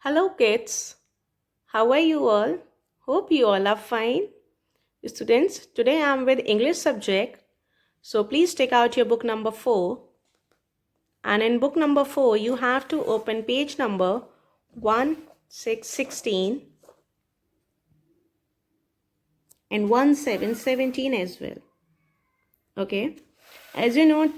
Hello, kids. How are you all? Hope you all are fine. Students, today I am with English subject. So please take out your book number 4. And in book number 4, you have to open page number 16 and 1717 as well. Okay. As you know,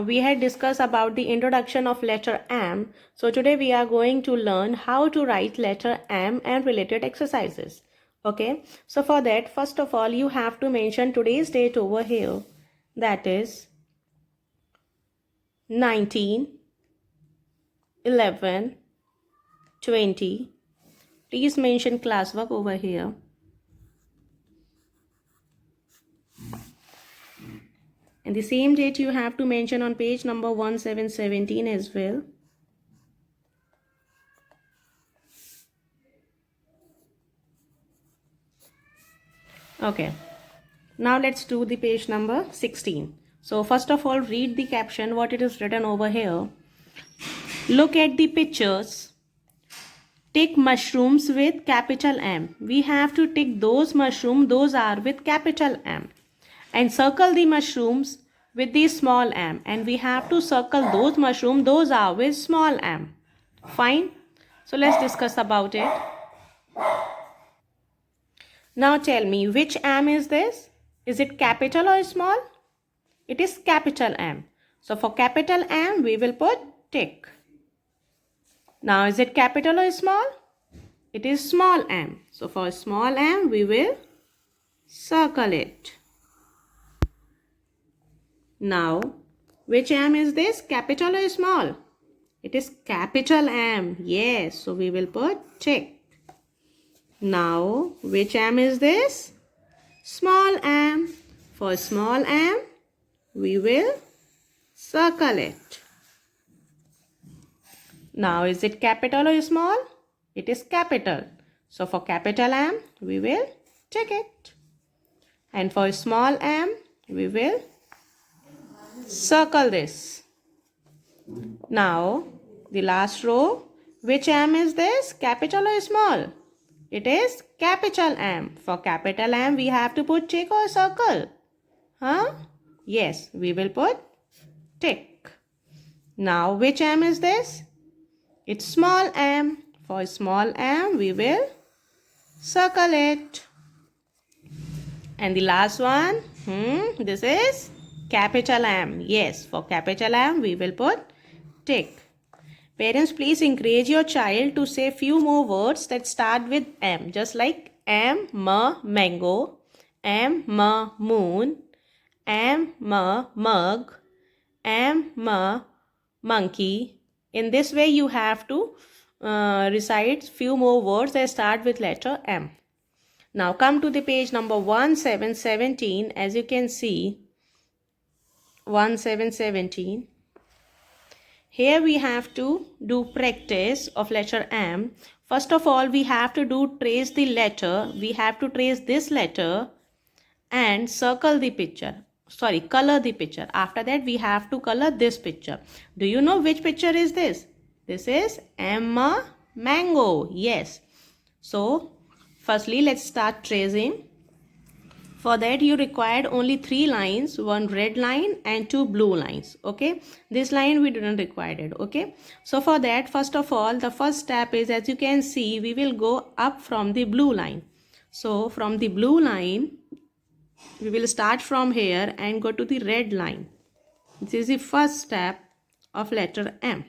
we had discussed about the introduction of letter M. So today we are going to learn how to write letter M and related exercises. Okay. So for that, first of all, you have to mention today's date over here. That is 19, 11, 20. Please mention classwork over here. And the same date you have to mention on page number 1717 as well. Okay. Now let's do the page number 16. So first of all, read the caption, what it is written over here. Look at the pictures. Tick mushrooms with capital M. We have to tick those mushrooms, those are with capital M. And circle the mushrooms with the small m. And we have to circle those mushrooms, those are with small m. Fine. So let's discuss about it. Now tell me, which m is this? Is it capital or small? It is capital M. So for capital M, we will put tick. Now is it capital or small? It is small m. So for small m, we will circle it. Now, which m is this? Capital or small? It is capital M. Yes, so we will put tick. Now, which m is this? Small m. For small m, we will circle it. Now, is it capital or small? It is capital. So, for capital M, we will tick it. And for small m, we will circle this. Now, the last row, which m is this? Capital or small? It is capital M. For capital M, we have to put tick or circle. Huh? Yes, we will put tick. Now, which m is this? It's small m. For small m, we will circle it. And the last one, this is capital M. Yes, for capital M, we will put tick. Parents, please encourage your child to say few more words that start with M. Just like M, mango, M, moon, M, mug, M, monkey. In this way, you have to recite few more words that start with letter M. Now come to the page number 1717. As you can see, 1717. Here we have to do practice of letter M. First of all, we have to trace the letter. We have to trace this letter and circle the picture. Sorry, color the picture. After that, we have to color this picture. Do you know which picture is this? This is mango. Yes. So, firstly, let's start tracing. For that, you required only 3 lines, 1 red line and 2 blue lines. Okay, this line we didn't require it. Okay, so for that, first of all, the first step is, as you can see, we will go up from the blue line. So from the blue line, we will start from here and go to the red line. This is the first step of letter M.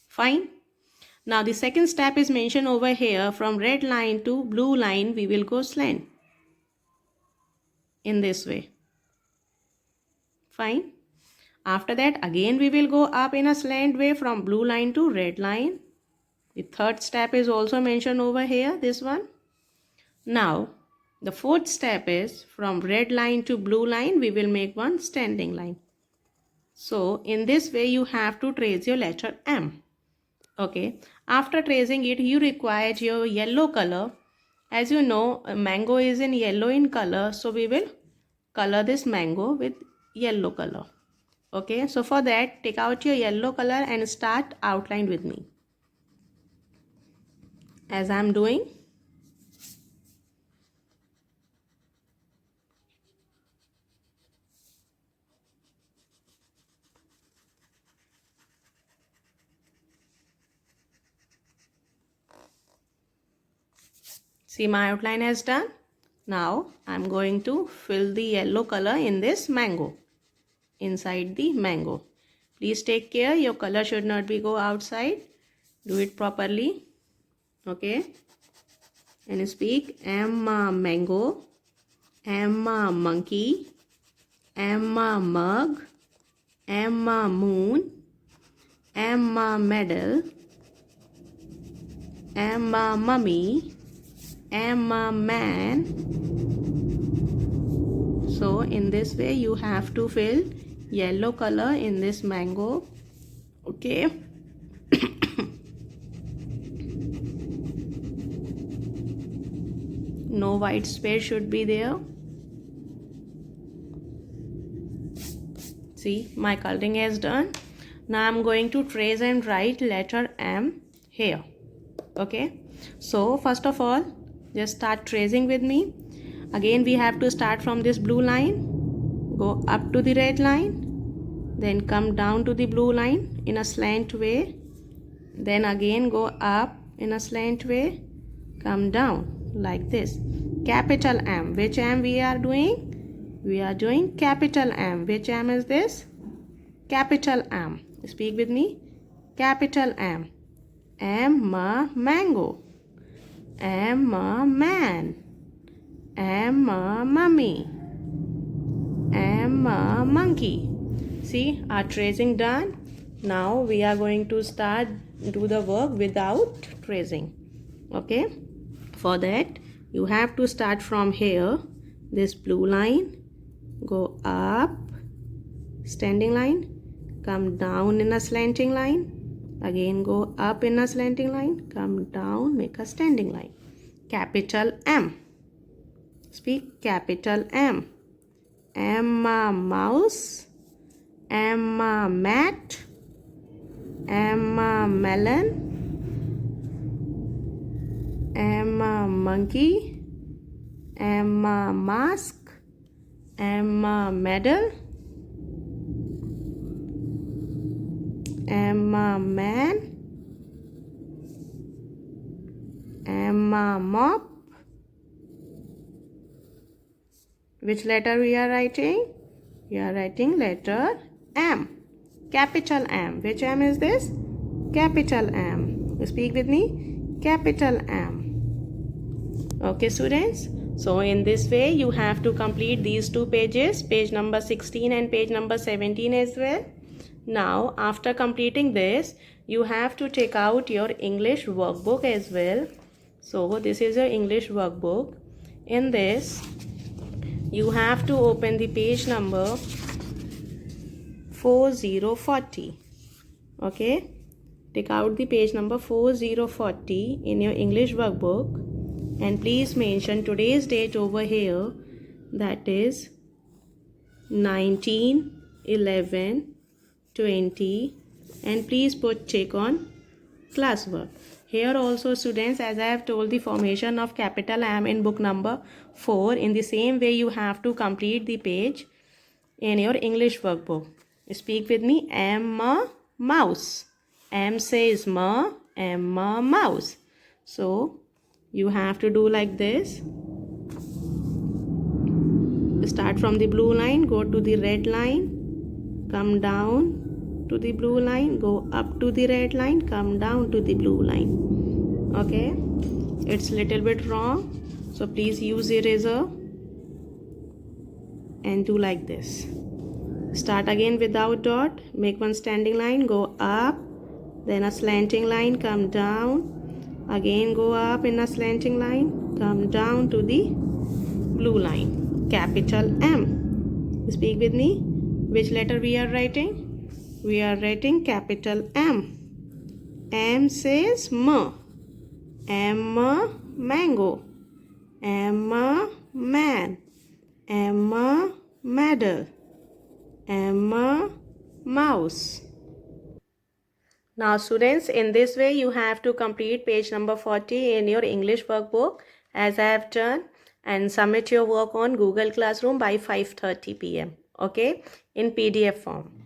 Fine. Now the second step is mentioned over here. From red line to blue line, we will go slant. In this way. Fine. After that, again we will go up in a slant way from blue line to red line. The third step is also mentioned over here, this one. Now, the fourth step is from red line to blue line, we will make one standing line. So, in this way, you have to trace your letter M. Okay. After tracing it, you require your yellow color. As you know, mango is in yellow in color, so we will color this mango with yellow color. Okay, so for that, take out your yellow color and start outline with me. as I'm doing. See, my outline is done. Now I'm going to fill the yellow color in this mango, inside the mango. Please take care, your color should not be go outside. Do it properly. Okay. And speak M mango, M monkey, M mug, M moon, M medal, M mummy, M man. So in this way you have to fill yellow color in this mango. Okay. No white space should be there. See, my coloring is done. Now I'm going to trace and write letter M here. Okay. So first of all, just start tracing with me. Again we have to start from this blue line, go up to the red line, then come down to the blue line in a slant way, then again go up in a slant way, come down like this. Capital M. Which M we are doing? We are doing capital M. Which M is this? Capital M. Speak with me. Capital M. M mango, M man, M mummy, M monkey. See, our tracing done. Now we are going to start do the work without tracing. Okay. For that you have to start from here, this blue line, go up, standing line, come down in a slanting line, again go up in a slanting line, come down, make a standing line. Capital M. Speak capital M. M mouse, M mat, M melon, M monkey, M mask, M medal, M man, M mop. Which letter we are writing? We are writing letter M. Capital M. Which M is this? Capital M. Speak with me. Capital M. Okay, students. So in this way you have to complete these two pages, page number 16 and page number 17 as well. Now after completing this, you have to take out your English workbook as well. So this is your English workbook. In this you have to open the page number 4040. Okay, take out the page number 4040 in your English workbook, and please mention today's date over here, that is 19/11/20, and please put check on classwork. Here also students, as I have told the formation of capital M in book number 4, in the same way you have to complete the page in your English workbook. Speak with me. M mouse. M says ma, M mouse. So you have to do like this. Start from the blue line, go to the red line, come down to the blue line, go up to the red line, come down to the blue line. Okay, it's little bit wrong, so please use eraser and do like this. Start again without dot, make one standing line, go up, then a slanting line, come down, again go up in a slanting line, come down to the blue line. Capital M. Speak with me. Which letter we are writing? We are writing capital M. M says ma, M mango, M man, M medal, M mouse. Now students, in this way you have to complete page number 40 in your English workbook as I have done, and submit your work on Google Classroom by 5:30 p.m. okay, in PDF form.